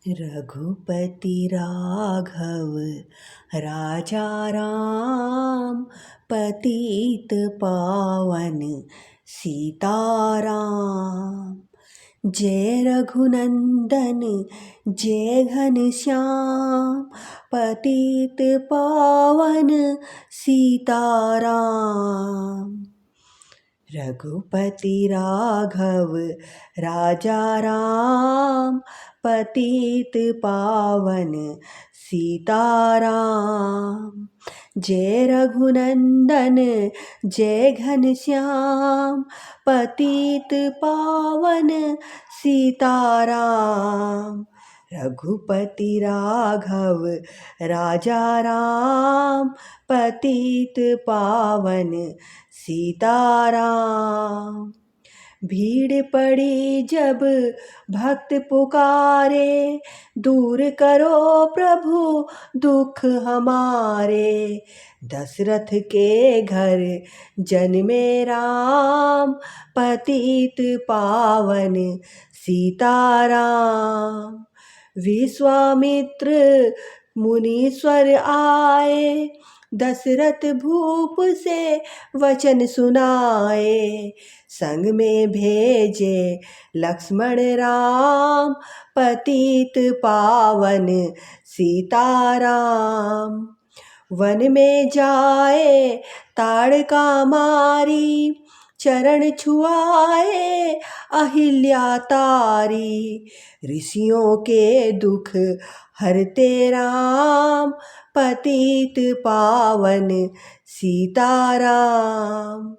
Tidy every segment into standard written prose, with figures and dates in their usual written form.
रघुपति राघव राजा राम, पतित पावन सीताराम। जय रघुनंदन जय घनश्याम, पतित पावन सीताराम। रघुपति राघव राजा राम, पतित पावन सीताराम। जय रघुनंदन जय घनश्याम, पतित पावन सीताराम। रघुपति राघव राजा राम, पतित पावन सीताराम। भीड़ पड़ी जब भक्त पुकारे, दूर करो प्रभु दुख हमारे। दशरथ के घर जन्मे राम, पतित पावन सीताराम। विश्वामित्र मुनीश्वर आए, दशरथ भूप से वचन सुनाए। संग में भेजे लक्ष्मण राम, पतित पावन सीताराम। वन में जाए ताड़का मारी, चरण छुआए अहिल्या तारी। ऋषियों के दुख हरते राम, पतित पावन सीताराम।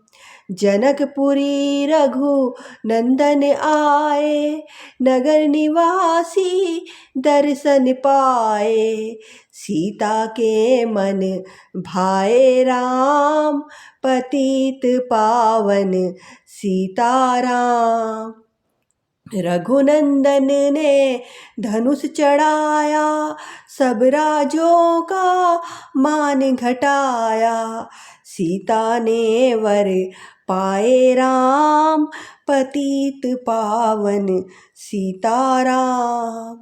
जनकपुरी रघु नंदन आए, नगर निवासी दर्शन पाए। सीता के मन भाए राम, पतित पावन सीताराम। रघुनंदन ने धनुष चढ़ाया, सब राजों का मान घटाया। सीता ने वर पाए राम, पतित पावन सीताराम।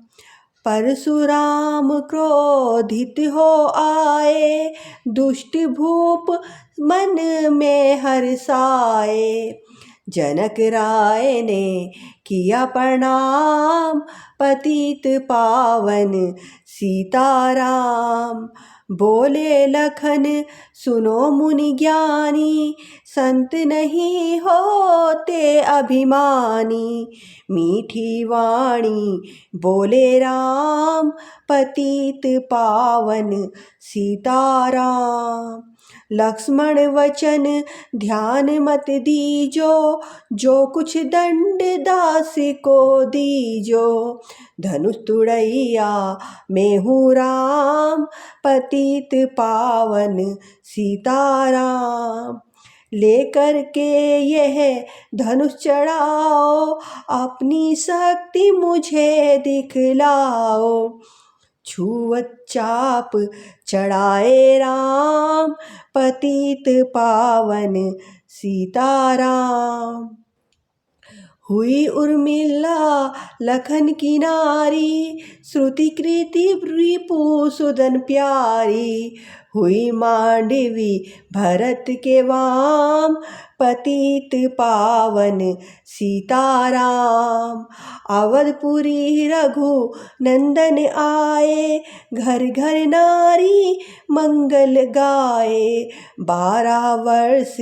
परशुराम क्रोधित हो आए, दुष्ट भूप मन में हर्षाए। जनक राय ने किया प्रणाम, पतित पावन सीताराम। बोले लखन सुनो मुनि ज्ञानी, संत नहीं होते अभिमानी। मीठी वाणी बोले राम, पतित पावन सीताराम। लक्ष्मण वचन ध्यान मत दीजो, जो कुछ दंड दास को दीजो। धनुष तुड़ैया मैं हूँ राम, पतित पावन सीताराम। लेकर के यह धनुष चढ़ाओ, अपनी शक्ति मुझे दिखलाओ। छुअत चाप चढ़ाए राम, पतित पावन सीताराम। हुई उर्मिला लखन की नारी, श्रुति कृति रिपु सुदन प्यारी। हुई मांडवी भरत के वाम, पतित पावन सीताराम। अवधपुरी रघु नंदन आए, घर घर नारी मंगल गाए। 12 वर्ष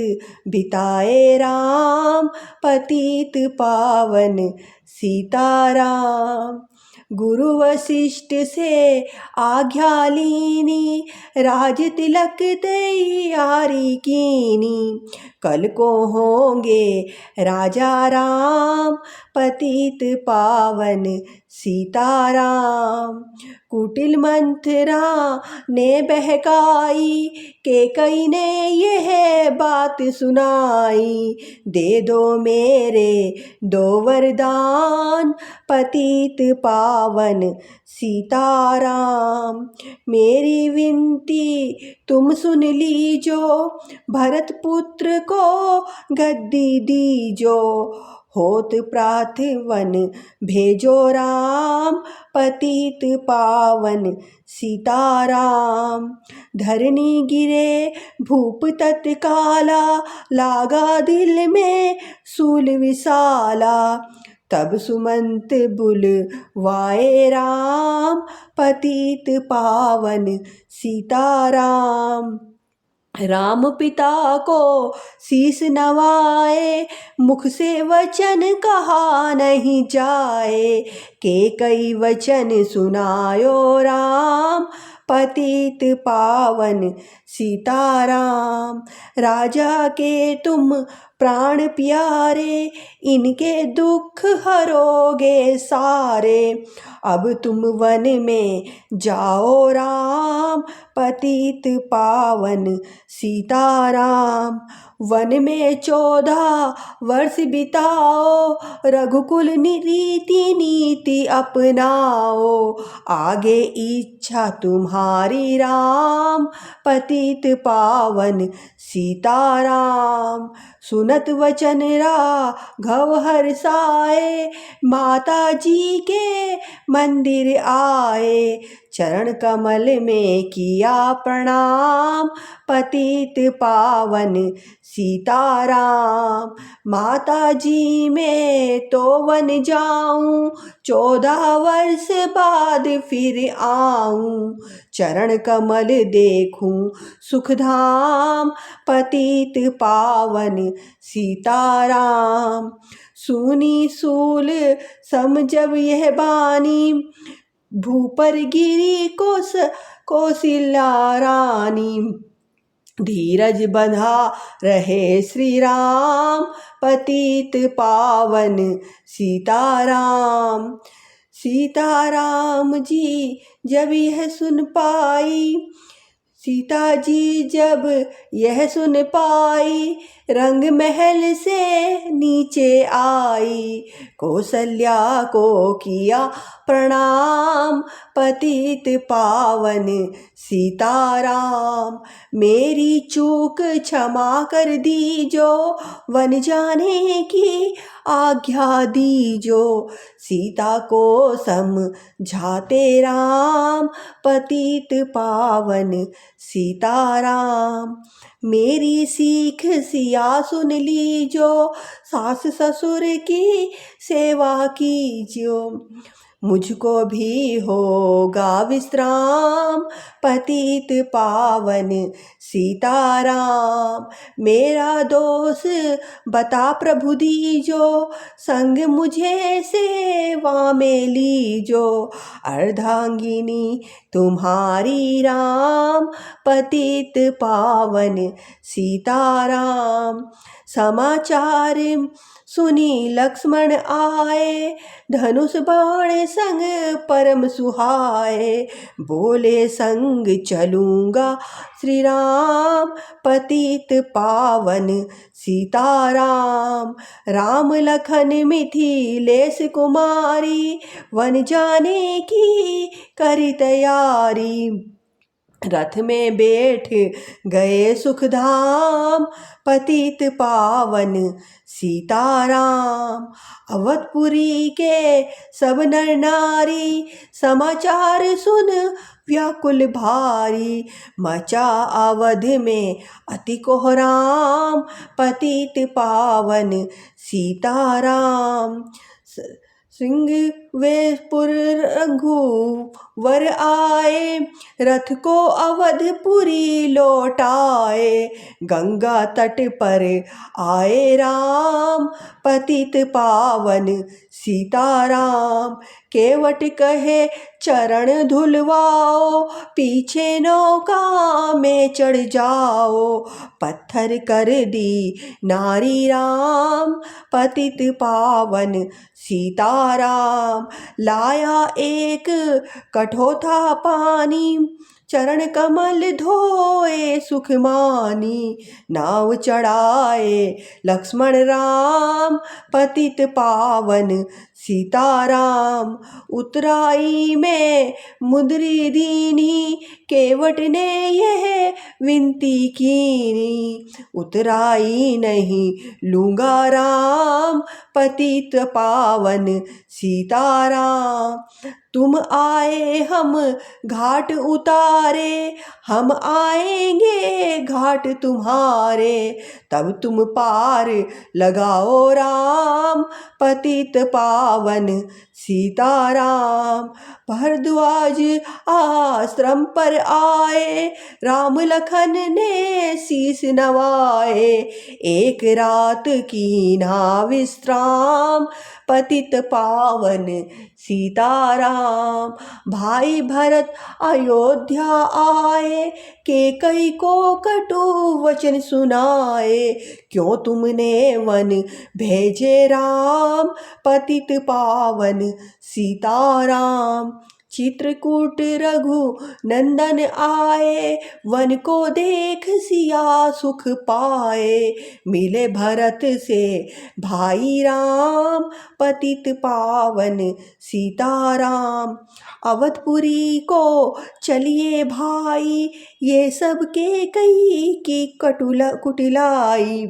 बिताए राम, पतित पावन सीताराम। गुरु वशिष्ठ से आज्ञा लीनी, राज तिलक तैयारी कीनी। कल को होंगे राजा राम, पतित पावन सीताराम। कुटिल मंथरा ने बहकाई, कैकेयी ने यह बात सुनाई। दे दो मेरे 2 वरदान, पतित पावन सीताराम। मेरी विनती तुम सुन लीजो, भरत पुत्र को गद्दी दीजो। होत प्रात वन भेजो राम, पतित पावन सीताराम। धरनी गिरे भूप तत्काला, लागा दिल में सूल विशाला। तब सुमंत बुलवाए राम, पतित पावन सीताराम। राम पिता को शीस नवाए, मुख से वचन कहा नहीं जाए। के कई वचन सुनायो राम, पतित पावन सीताराम। राजा के तुम प्राण प्यारे, इनके दुख हरोगे सारे। अब तुम वन में जाओ राम, पतित पावन सीताराम। वन में 14 वर्ष बिताओ, रघुकुल रीति नीति अपनाओ। आगे इच्छा तुम्हारी राम, पतित पावन सीताराम। सुनत वचन राघव हर्षाए, माता जी के मंदिर आए। चरण कमल में किया प्रणाम, पतित पावन सीताराम। माता जी मैं तो वन जाऊं, 14 वर्ष बाद फिर आऊं। चरण कमल देखूं सुखधाम, पतित पावन सीताराम। सूनी सूल सम जब यह बानी, भूपर गिरी कौशल्या रानी। धीरज बंधा रहे श्री राम, पतित पावन सीताराम। सीताराम जी जब यह सुन पाई, सीता जी जब यह सुन पाई, रंग महल से नीचे आई। कौशल्या को किया प्रणाम, पतित पावन सीताराम। मेरी चूक क्षमा कर दीजो, वन जाने की आज्ञा दीजो। सीता को समझाते राम, पतित पावन सीताराम। मेरी सीख सिया सुन लीजो, सास ससुर की सेवा कीजियो। मुझको भी होगा विश्राम, पतित पावन सीताराम। मेरा दोष बता प्रभु दीजो, संग मुझे सेवा में लीजो। अर्धांगिनी तुम्हारी राम, पतित पावन सीताराम। समाचार सुनी लक्ष्मण आए, धनुष बाण संग परम सुहाए। बोले संग चलूंगा श्री राम, पतित पावन सीताराम। राम लखन मिथिलेश कुमारी, वन जाने की करी तैयारी। रथ में बैठ गए सुखधाम, पतित पावन सीताराम। अवधपुरी के सब नर नारी, समाचार सुन व्याकुल भारी। मचा अवध में अति कोहराम, पतित पावन सीताराम। सिंहवेशपुर रघुवर आए, रथ को अवधपुरी लौटाए। गंगा तट पर आए राम, पतित पावन सीताराम। केवट कहे चरण धुलवाओ, पीछे नौका में चढ़ जाओ। पत्थर कर दी नारी राम, पतित पावन सीताराम। लाया एक कठोता पानी, चरण कमल धोए सुख मानी। नाव चढ़ाए लक्ष्मण राम, पतित पावन सीताराम। उतराई में मुद्री दीनी, केवट ने यह विनती कीनी। उतराई नहीं लूँगा राम, पतित पावन सीताराम। तुम आए हम घाट उतारे, हम आएंगे घाट तुम्हारे। तब तुम पार लगाओ राम, पतित पावन सीताराम। भारद्वाज आश्रम पर आए, राम लखन ने शीस नवाए। एक रात की ना विश्राम, पतित पावन सीताराम। भाई भरत अयोध्या आए, कैकेयी को कटु वचन सुनाए। क्यों तुमने वन भेजे राम, पतित पावन सीताराम। चित्रकूट रघु नंदन आए, वन को देख सिया सुख पाए। मिले भरत से भाई राम, पतित पावन सीताराम। अवधपुरी को चलिए भाई, ये सब कैकेयी की कुटिलाई।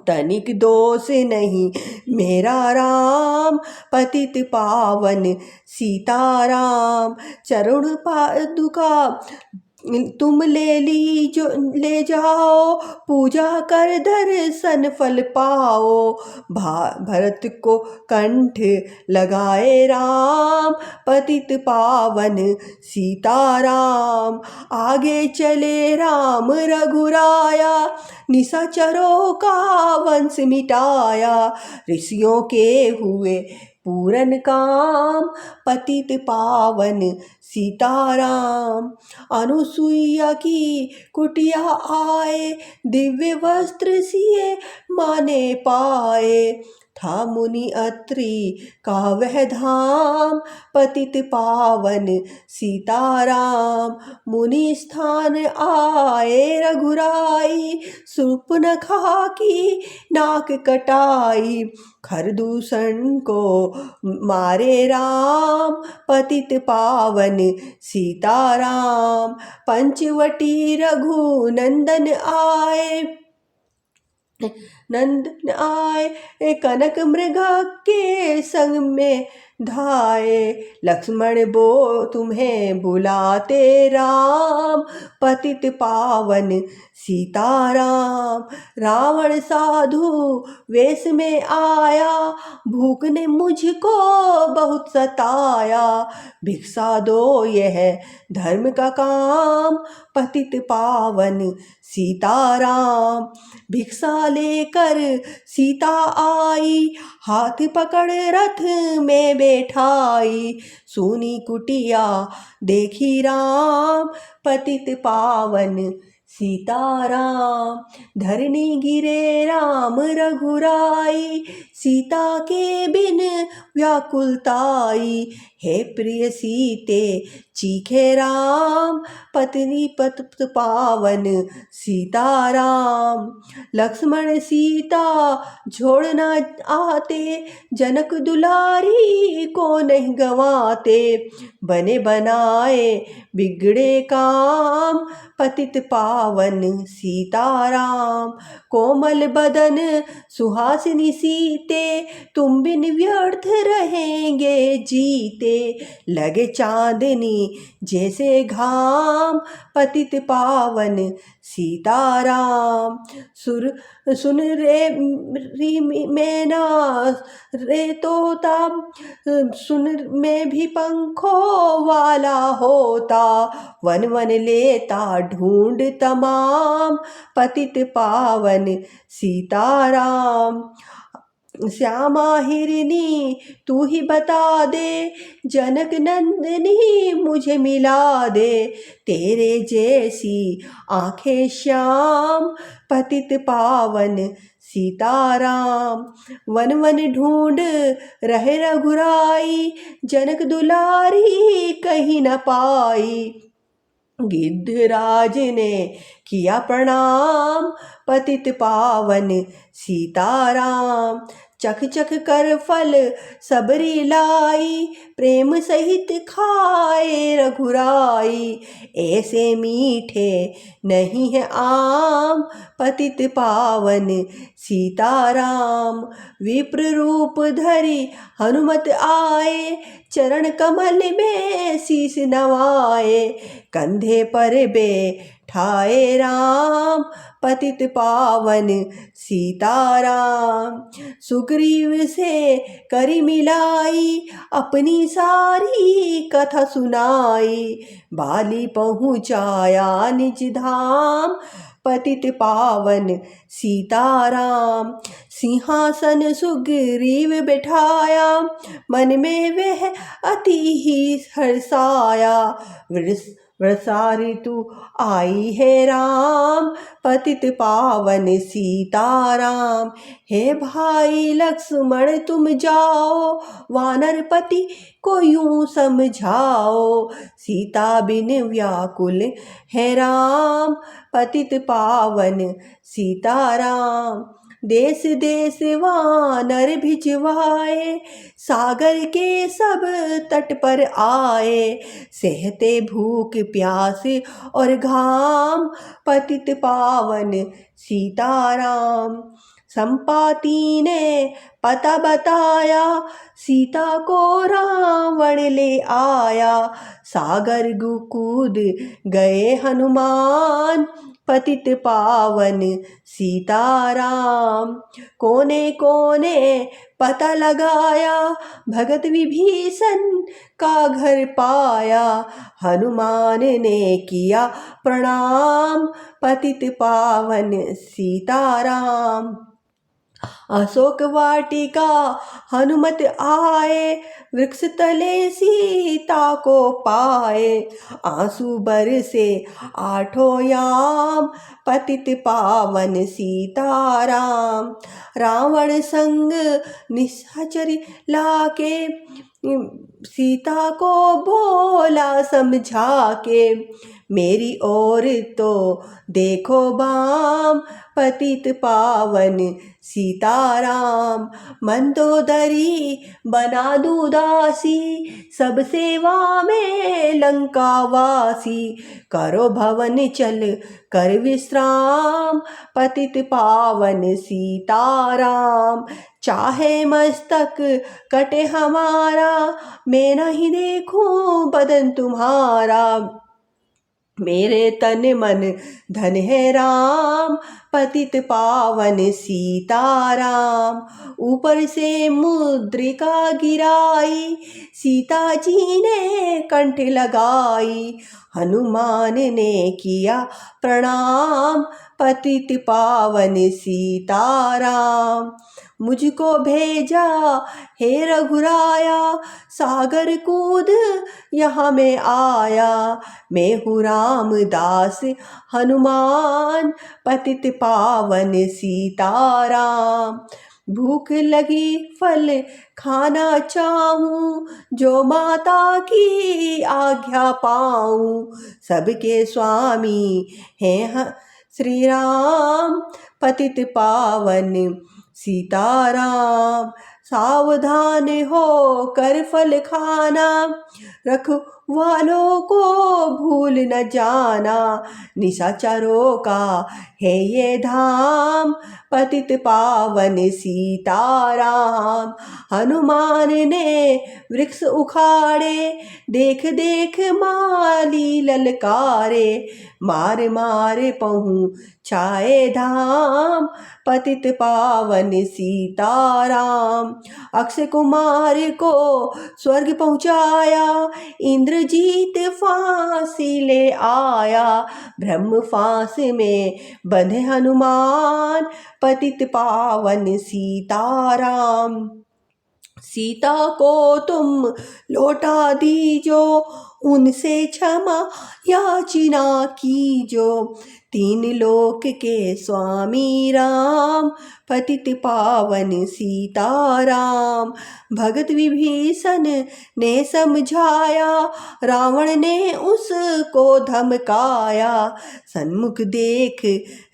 तनिक दोष नहीं मेरा राम, पतित पावन सीताराम। चरण पादुका तुम ले जाओ, पूजा कर दर्शन फल पाओ। भरत को कंठ लगाए राम, पतित पावन सीताराम। आगे चले राम रघुराया, निशाचरों का वंश मिटाया। ऋषियों के हुए पूरन काम, पतित पावन सीताराम। अनुसुईया की कुटिया आए, दिव्य वस्त्र सिए माने पाए। था मुनि अत्रि का वह धाम, पतित पावन सीताराम। मुनि स्थान आए रघुराई, शूर्पणखा की नाक कटाई। खरदूषण को मारे राम, पतित पावन सीताराम। पंचवटी रघु नंदन आए, कनक मृग के संग में धाए। लक्ष्मण बो तुम्हें बुलाते राम, पतित पावन सीताराम। रावण साधु वेश में आया, भूख ने मुझको बहुत सताया। भिक्षा दो यह धर्म का काम, पतित पावन सीताराम। भिक्षा लेकर सीता आई, हाथ पकड़ रथ में बैठाई। सोनी कुटिया देखी राम, पतित पावन सीताराम। धरनी गिरे राम रघुराई, सीता के बिन व्याकुलताई। हे प्रिय सीते चीखे राम, पत्नी पतित पावन सीताराम। लक्ष्मण सीता छोड़ना आते, जनक दुलारी को नहीं गवाते। बने बनाए बिगड़े काम, पतित पावन सीताराम। कोमल बदन सुहासिनी सीते, तुम बिन व्यर्थ रहेंगे जीते। लगे चांदनी जैसे घाम, पतित पावन सीताराम। सुन रे मैना रे तोता, सुन मैं भी पंखों वाला होता। वन वन लेता ढूंढ तमाम, पतित पावन सीताराम। श्यामा हिरनी तू ही बता दे, जनक नंदिनी मुझे मिला दे। तेरे जैसी आंखें श्याम, पतित पावन सीताराम। वन वन ढूंढ रहे रघुराई, जनक दुलारी कहीं न पाई। गिद्धराज ने किया प्रणाम, पतित पावन सीताराम। चख चख कर फल सबरी लाई, प्रेम सहित खाए रघुराई। ऐसे मीठे नहीं है आम, पतित पावन सीताराम। विप्र रूप धरि हनुमत आए, चरण कमल में शीस नवाए। कंधे पर बैठाए राम, पतित पावन सीताराम। सुग्रीव से करी मिलाई, अपनी सारी कथा सुनाई। बाली पहुँचाया निज धाम, पतित पावन सीताराम। सिंहासन सुग्रीव बैठाया, मन में वह अति ही हर्षाया। वर्षा ऋतु आई है राम, पतित पावन सीताराम। हे भाई लक्ष्मण तुम जाओ, वानरपति को यूं समझाओ। सीता बिन व्याकुल है राम, पतित पावन सीताराम। देश देश वानर भिजवाए, सागर के सब तट पर आए। सहते भूख प्यास और घाम, पतित पावन सीताराम। संपाति ने पता बताया, सीता को रावण ले आया। सागर कूद गए हनुमान, पतित पावन सीताराम। कोने कोने पता लगाया, भगत विभीषण का घर पाया। हनुमान ने किया प्रणाम, पतित पावन सीताराम। अशोक वाटिका हनुमत आए, वृक्ष तले सीता को पाए। आंसू बरसे आठों याम, पतित पावन सीताराम। रावण संग निशाचर लाके, सीता को बोला समझा के। मेरी ओर तो देखो बाम, पतित पावन सीताराम। मंदोदरी बना दूँ दासी, सब सेवा में लंकावासी। करो भवन चल कर विश्राम, पतित पावन सीताराम। चाहे मस्तक कटे हमारा, मैं नहीं देखूं बदन तुम्हारा। मेरे तन मन धन है राम, पतित पावन सीताराम। ऊपर से मुद्रिका गिराई, सीता जी ने कंठ लगाई। हनुमान ने किया प्रणाम, पतित पावन सीताराम। मुझको भेजा हे रघुराया, सागर कूद यहाँ मैं आया। मैं हूँ रामदास हनुमान, पतित पावन सीताराम। भूख लगी फल खाना चाहूँ, जो माता की आज्ञा पाऊँ। सबके स्वामी हैं श्री राम, पतित पावन सीताराम। सावधान हो कर फल खाना, रखवालों को भूल न जाना। निशाचरों का है ये धाम, पतित पावन सीताराम। हनुमान ने वृक्ष उखाड़े, देख देख माली ललकारे। मार मार पहुँचाए धाम, पतित पावन सीताराम। अक्षय कुमार को स्वर्ग पहुँचाया, इंद्रजीत फांसी ले आया। ब्रह्म फांस में बंधे हनुमान, पतित पावन सीताराम। सीता को तुम लौटा दीजो, उनसे क्षमा याचना कीजो। तीन लोक के स्वामी राम, पतित पावन सीताराम। भगत विभीषण ने समझाया, रावण ने उसको धमकाया। सन्मुख देख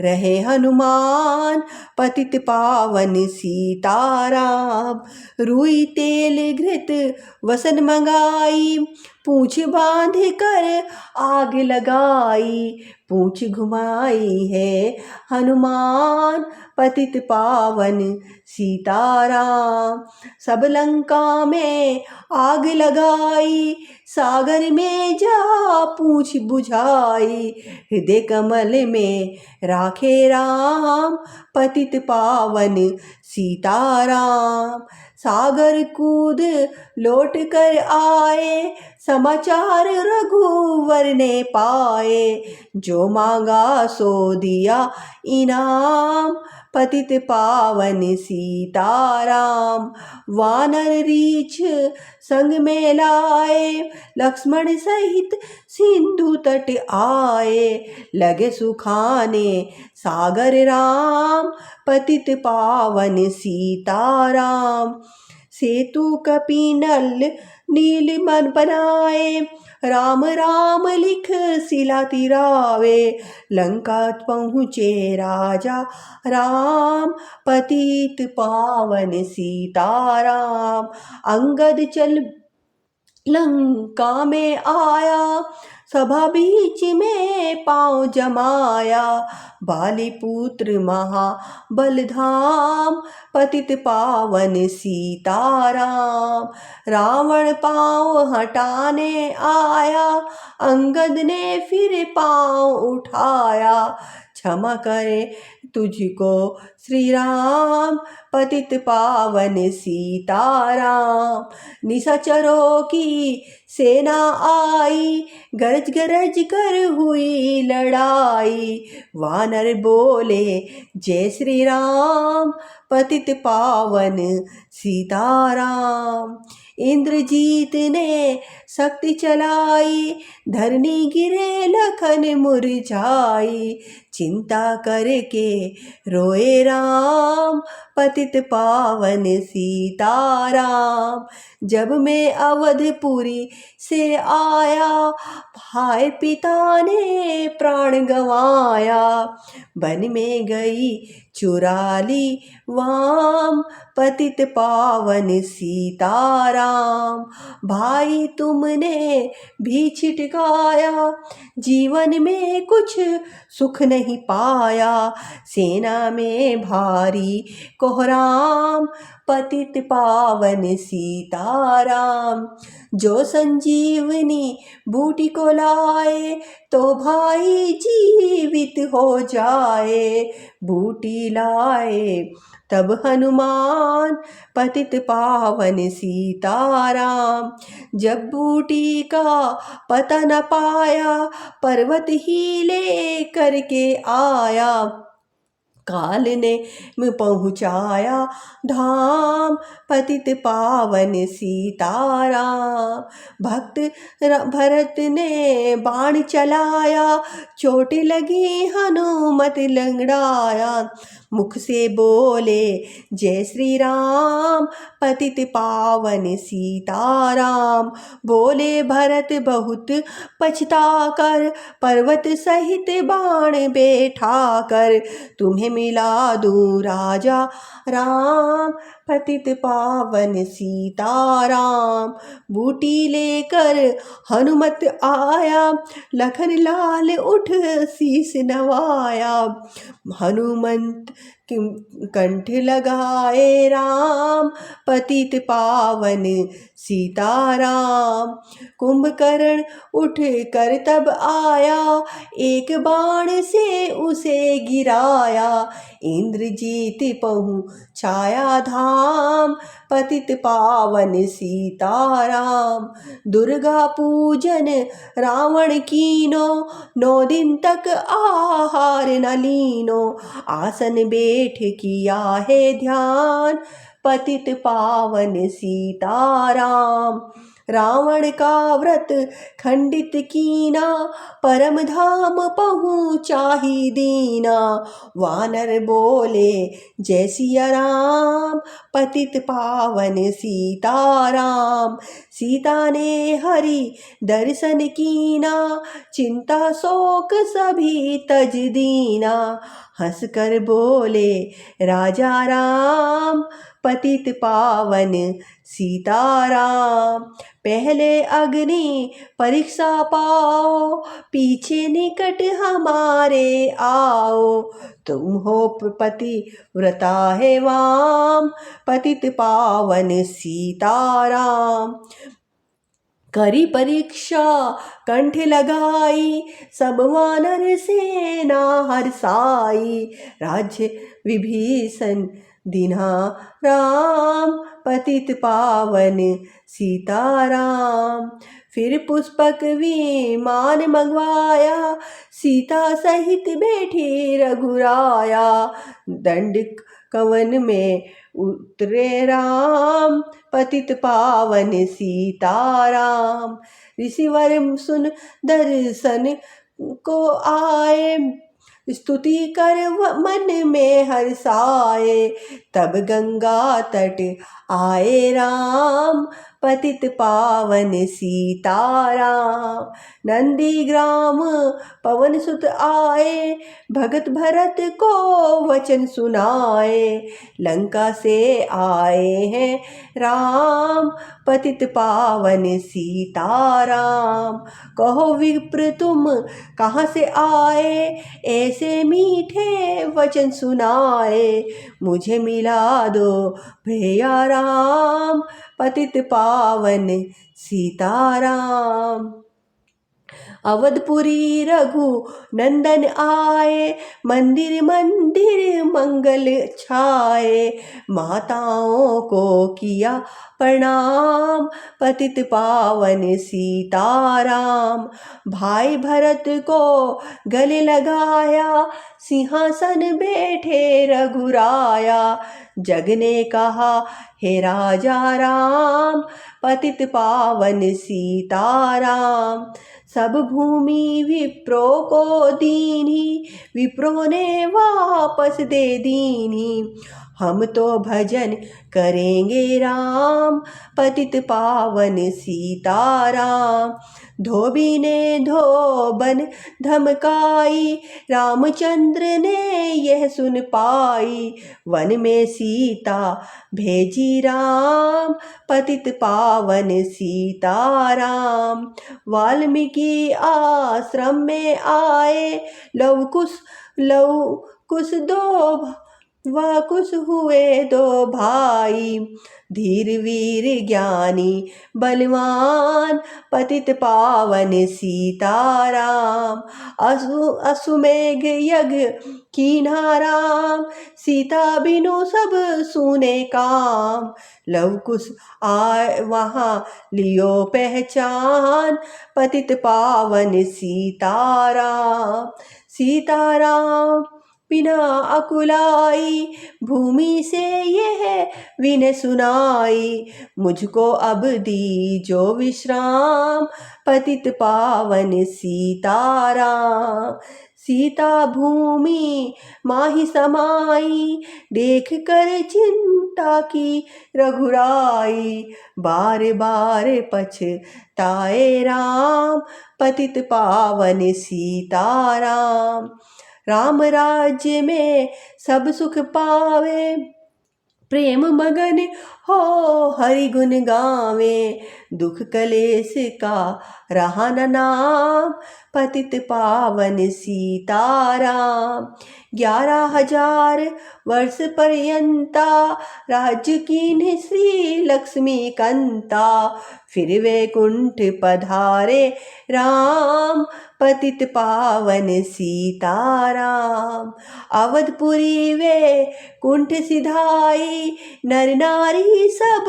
रहे हनुमान, पतित पावन सीताराम। रुई तेल घृत वसन मंगाई, पूछ बांध कर आग लगाई। पूछ घुमाई है हनुमान, पतित पावन सीताराम। सब लंका में आग लगाई, सागर में जा पूछ बुझाई। हृदय कमल में राखे राम, पतित पावन सीताराम। सागर कूद लौट कर आए, समाचार रघुवर ने पाए। जो मांगा सो दिया इनाम, पतित पावन सीताराम। वानर रीछ संग में लाए, लक्ष्मण सहित सिंधु तट आए। लगे सुखाने सागर राम, पतित पावन सीताराम। सेतु कपिनल नील मन बनाए, राम राम लिख शिला तिरावे। लंका पहुँचे राजा राम, पतित पावन सीताराम। अंगद चल लंका में आया, सभा बीच में पाँव जमाया। बालीपुत्र महाबलधाम, पतित पावन सीताराम। रावण पाँव हटाने आया, अंगद ने फिर पाँव उठाया। क्षमा करे तुझको श्री राम, पतित पावन सीताराम। निशाचरों की सेना आई, गरज गरज कर हुई लड़ाई। वानर बोले जय श्री राम, पतित पावन सीताराम। इंद्रजीत ने शक्ति चलाई, धरनी गिरे लखन मुरझाई। चिंता करके रोए राम, पतित पावन सीताराम। जब मैं अवधपुरी से आया, भाई पिता ने प्राण गंवाया। वन में गई चुरा ली वाम, पतित पावन सीताराम। भाई तुमने भी छिटकाया, जीवन में कुछ सुख नहीं पाया। सेना में भारी कोहराम, पतित पावन सीताराम। जो संजीवनी बूटी को लाए, तो भाई जीवित हो जाए। बूटी लाए तब हनुमान, पतित पावन सीताराम। जब बूटी का पता न पाया, पर्वत ही ले करके आया। काल ने पहुँचाया धाम, पतित पावन सीताराम। भक्त भरत ने बाण चलाया, चोट लगी हनुमत लंगड़ाया। मुख से बोले जय श्री राम, पतित पावन सीताराम। बोले भरत बहुत पछता कर, पर्वत सहित बाण बैठा कर। तुम्हें मिला दूँ राजा राम, पतित पावन सीताराम। बूटी लेकर हनुमत आया, लखन लाल उठ शीस नवाया। हनुमंत कंठ लगाए राम, पतित पावन सीताराम। कुंभकर्ण उठ कर तब आया, एक बाण से उसे गिराया। इंद्रजीत पहुँचाया धाम, पतित पावन सीताराम। दुर्गा पूजन रावण कीनो, 9 दिन तक आहार न लीनो। आसन बैठ किया है ध्यान, पतित पावन सीताराम। रावण का व्रत खंडित कीना, परम धाम पहुँचाही दीना। वानर बोले जय सिया राम, पतित पावन सीताराम। सीता ने हरि दर्शन कीना, चिंता शोक सभी तज दीना। हंस कर बोले राजा राम, पतित पावन सीताराम। पहले अग्नि परीक्षा पाओ, पीछे निकट हमारे आओ। तुम हो पति व्रता है वाम, पतित पावन सीताराम। करी परीक्षा कंठ लगाई, सब वानर सेना हर्षाई। राज्य विभीषण दीन्हा राम, पतित पावन सीताराम। फिर पुष्पक विमान मंगवाया, सीता सहित बैठी रघुराया। दंड कवन में उतरे राम, पतित पावन सीताराम। ऋषिवर सुन दर्शन को आए, स्तुति कर मन में हर्षाए। तब गंगा तट आए राम, पतित पावन सीताराम। नंदी ग्राम पवन सुत आए, भगत भरत को वचन सुनाए। लंका से आए हैं राम, पतित पावन सीताराम। कहो विप्र तुम कहाँ से आए, ऐसे मीठे वचन सुनाए। मुझे मिला दो भैया राम, पतित पावन सीताराम। अवधपुरी रघु नंदन आए, मंदिर मंदिर मंगल छाए। माताओं को किया प्रणाम, पतित पावन सीताराम। भाई भरत को गले लगाया, सिंहासन बैठे रघुराया। जग ने कहा हे राजा राम, पतित पावन सीताराम। सब भूमि विप्रो को दीनी, विप्रो ने वापस दे दीनी। हम तो भजन करेंगे राम, पतित पावन सीताराम। धोबी ने धोबन धमकाई, रामचंद्र ने यह सुन पाई। वन में सीता भेजी राम, पतित पावन सीताराम। वाल्मीकि आश्रम में आए, लव कुश दो वाकुश हुए दो भाई। धीर वीर ज्ञानी बलवान, पतित पावन सीताराम। अश्वमेघ यज्ञ कीन्हा राम, सीता बिनु सब सुने काम। लव कुश आए वहाँ लियो पहचान, पतित पावन सीताराम। सीताराम बिना अकुलाई, भूमि से यह विनय सुनाई। मुझको अब दीजो विश्राम, पतित पावन सीताराम। सीता भूमि माही समाई, देख कर चिंता की रघुराई। बार बार पछताए राम, पतित पावन सीताराम। राम राज्य में सब सुख पावे, प्रेम मगन हो हरि गुण गावे। दुख कलेश का रहा न नाम, पतित पावन सीताराम। 11,000 वर्ष पर्यंता, राज्य कीन्ह श्री लक्ष्मी कंता। फिर वैकुंठ पधारे राम, पतित पावन सीताराम। अवधपुरी वे कुंठ सिधाई, नर नारी सब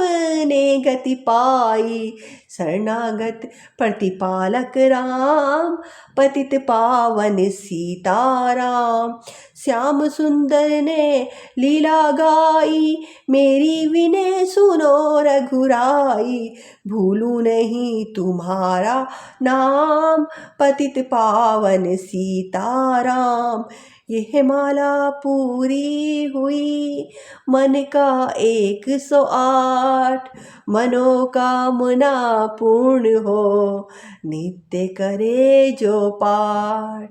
ने गति पाई। शरणागत प्रतिपालक राम, पतित पावन सीताराम। श्याम सुंदर ने लीला गाई, मेरी विनय सुनो रघुराई। भूलू नहीं तुम्हारा नाम, पतित पावन सीताराम। यह माला पूरी हुई मन का 108, मनोकामना पूर्ण हो नित्य करे जो पाठ।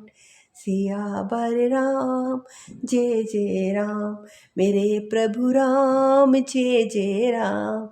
सियावर राम जय जय राम, मेरे प्रभु राम जय जय राम।